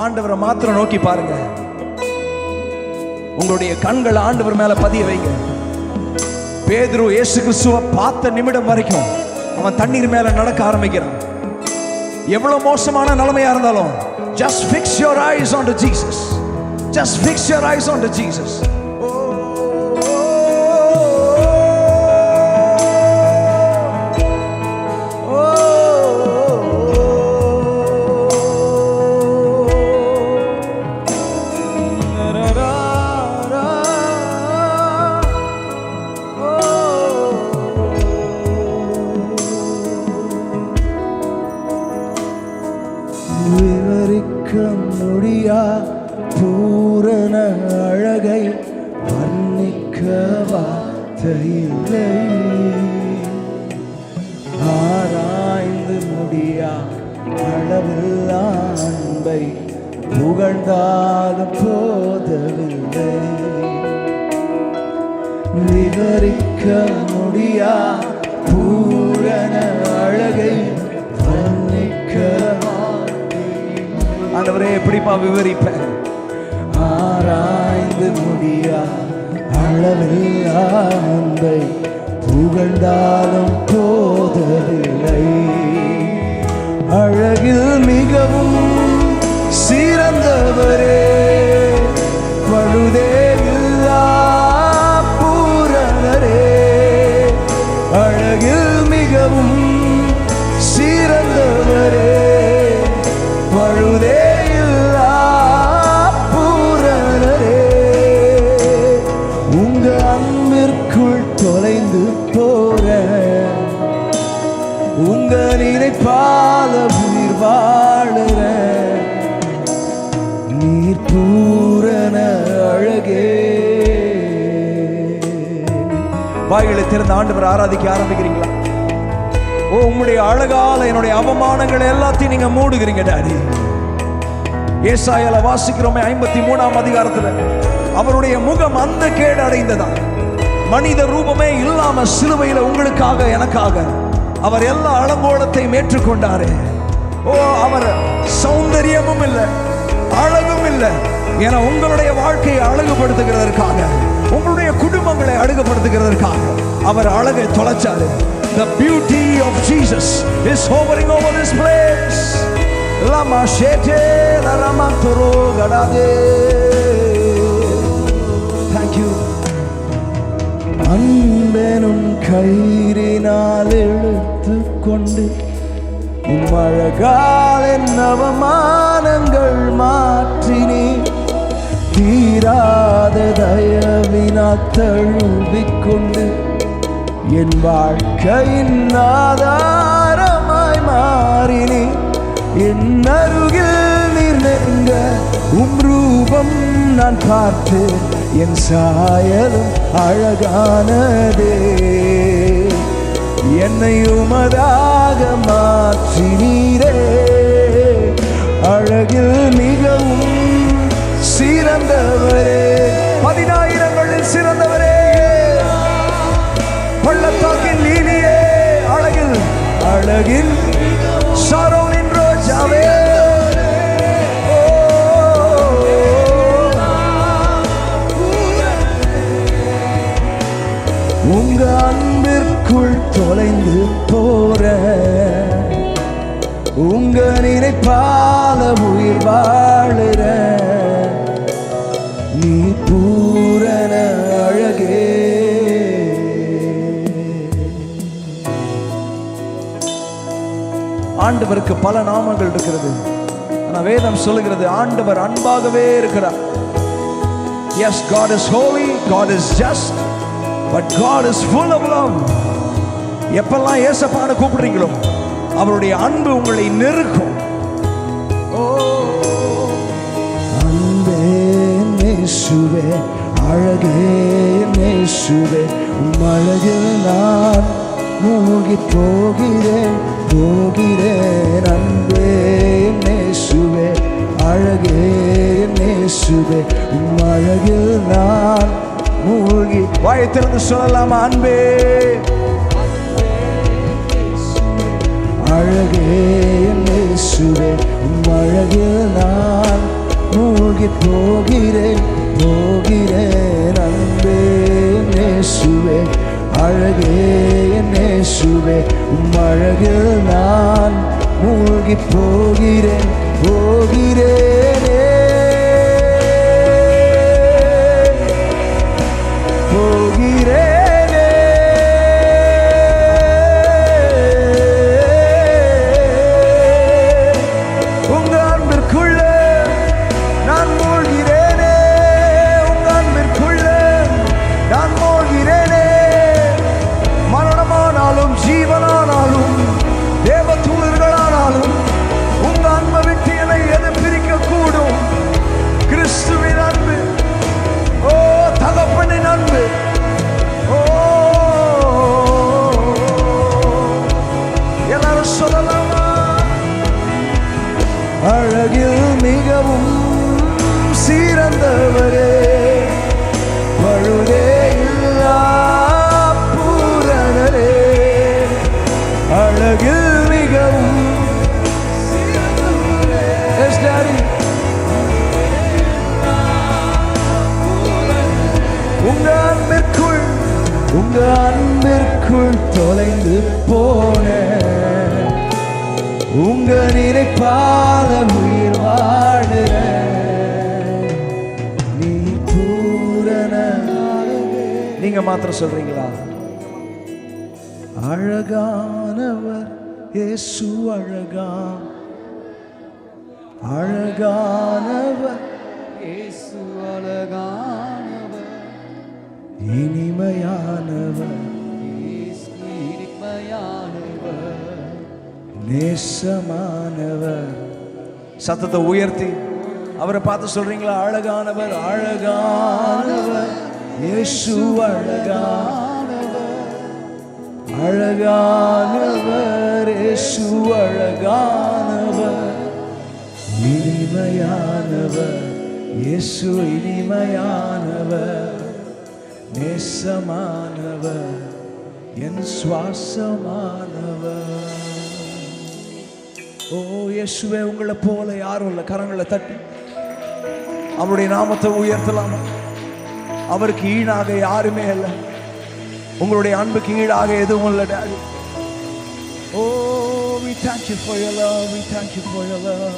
ஆண்டவரை மாத்திரம் நோக்கி பாருங்க. உங்களுடைய கண்கள் ஆண்டவர் மேல பதிய வைங்க. பேதுரு இயேசு கிறிஸ்துவை பார்த்த நிமிடம் வரைக்கும் அவன் தண்ணீர் மேல நடக்க ஆரம்பிக்கிறான். எவ்வளவு மோசமான நிலைமையா இருந்தாலும் just fix your eyes on Jesus. Just fix your eyes on Jesus. விவரிக்க முடியா பூரண அழகை வர்ணிக்க வார்த்தையில்லை. ஆராய்ந்து முடியா அளவில்லா அன்பை புகழ்ந்தாலும் போதவில்லை. விவரிக்க முடியா பூரண அழகை வர்ணிக்க. ஆண்டவரே, எப்படிப்பா விவரிப்பேன்? ஆராய்ந்து முடியா அளவில்லா அன்பை புகழ்ந்தாலும் போதவில்லை. அழகில் மிகவும் சிறந்தவரே, பழுதே இல்லா பூரணரே. அழகில் மிகவும் சிறந்தவரே, பழுதே இல்லா பூரணரே. உங்க அன்பிற்குள் தொலைந்து போற, உங்க நினைப்பால உயிர் வாழுற நீர் பூரண அழகே. வாய்களை திறந்த ஆண்டவர் ஆராதிக்க ஆரம்பிக்கிறீங்களா? ஓ, உங்களுடைய அழகால என்னுடைய அவமானங்களை எல்லாத்தையும் நீங்க மூடுகிறீங்க டாடி. ஏசாயால வாசிக்கிறோமே 53ஆம் அதிகாரத்துல, அவருடைய முகம் அந்த கேடு அடைந்ததா, மனித ரூபமே இல்லாம சிலுவையில உங்களுக்காக எனக்காக அவர் எல்லா அலங்கோலத்தையும் ஏற்றுக்கொண்டாரே. ஓ, அவர் சௌந்தரியமும் இல்லை, அழகும் இல்லை, என உங்களுடைய வாழ்க்கையை அழகுபடுத்துகிறதற்காக, உங்களுடைய குடும்பங்களை அழகுபடுத்துகிறதற்காக அவர் அழகை தொலைச்சாரு. The beauty of Jesus is hovering over this place. Lama shete la lama toro gadade. Thank you. அன்பெனும் கயிறினால் இழுத்துக்கொண்டு உம்மழகால் என் அவமானங்கள் மாற்றினே. தீராத தயவினால் தழுவிக்கொண்டு என் வாழ்க்கையின் ஆதாரமாய் மாறினே. என் அருகில் நீர் நெருங்க உம் ரூபம் நான் பார்த்து என் சாயலும் அழகானதே. என்னை உமதாக மாற்றினீரே. அழகில் மிகவும் சிறந்தவரே, 10,000களில் சிறந்தவரே, பள்ளத்தாக்கின் லீலியே, அழகில் அழகில் ஷாரோனின் ரோஜாவே. உங்க அன்பிற்குள் தொலைந்து போற, உங்க நினைப்பால உயிர் வாழுற நீ பூரண அழகே. ஆண்டவருக்கு பல நாமங்கள் இருக்கிறது. ஆனா வேதம் சொல்லுகிறது ஆண்டவர் அன்பாகவே இருக்கிறார். Yes, God is holy, God is just, but God is full of love. எப்பெல்லாம் ஏசப்பான்னு கூப்பிடுறீங்களோ அவருடைய அன்பு உங்களை நெருக்கும். அன்பே நேசுவே, அழகே நேசுவே, அழகில் நான் மூழ்கி போகிறேன் போகிறேன். அன்பே நேசுவே, அழகே நேசுவே, அழகில் நான் மூழ்கி. வாயை திறந்து சொல்லலாமா? அன்பே அழகே நேசுவே, அழகில் நான் மூழ்கி போகிறேன் போகிறேன். அன்பே இயேசுவே அழகே இயேசுவே உம் அழகில் நான் மூழ்கி போகிறேன் போகிறேனே போகிறேனே. உங்க அன்பிற்குள்ள நான் மூழ்கிறேனே உங்க அன்பிற்குள்ள நான் மூழ்கிறேனே. மரணமானாலும் ஜீவனானாலும் தேவ தூதர்களானாலும் உங்க அன்பை விட்டு என்னை எது பிரிக்க கூடும்? கிறிஸ்துவின் அன்பு, ஓ தகப்பனின் அன்பு, ஓ எல்லாரும் சொல்லலாமா? அழகில் மிகவும் சிறந்தவரே பழுதே இல்லா பூரணரே. அழகில் மிகவும் Yes, Daddy. உங்க அன்பிற்குள் தொலைந்து போன உங்க நினைப்பால உயிர் வாடுற நீ பூரண. நீங்க மாத்திரம் சொல்றீங்களா? அழகானவர் இயேசு அழகா அழகானவர் இயேசு அழகானவர், இனிமையானவர் இயேசு இனிமையானவர், நேசமானவர். சத்தத்தை உயர்த்தி அவரை பார்த்து சொல்றீங்களா? அழகானவர் அழகானவர் இயேசு அழகானவர் அழகானவர் இயேசு அழகானவர் இனிமையானவர் இயேசு இனிமையானவர் நேசமானவர் என் சுவாசமானவர். ஓ இயேசுவே, உங்களை போல யாரும் இல்லை. கரங்களை தட்டி அவருடைய நாமத்தை உயர்த்தலாமா? அவருக்கு ஈடாக யாருமே இல்லை. உங்களுடைய அன்புக்கு ஈடாக எதுவும் இல்லை daddy. Oh, we thank you for your love. We thank you for your love.